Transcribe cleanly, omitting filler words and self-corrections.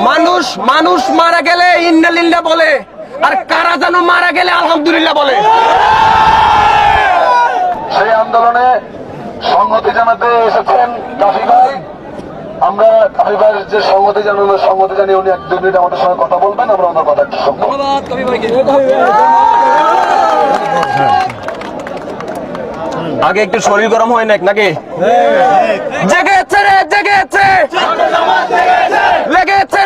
মানুষ মানুষ মারা গেলে ইন্নালিল্লাহ বলে, আর কারা যেন মারা গেলে আলহামদুলিল্লাহ বলে। সেই আন্দোলনে সংহতি জানাতে এসেছেন কাফি ভাই। আমরা কাফি ভাইয়ের যে সংহতি জানিয়ে উনি 1-2 মিনিট আমাদের সঙ্গে কথা বলবেন, আমরা ওনার কথা একটু শুনবো। আগে একটু শরীর গরম হয় নাকি? জেগেছে রে জেগেছে, লেগেছে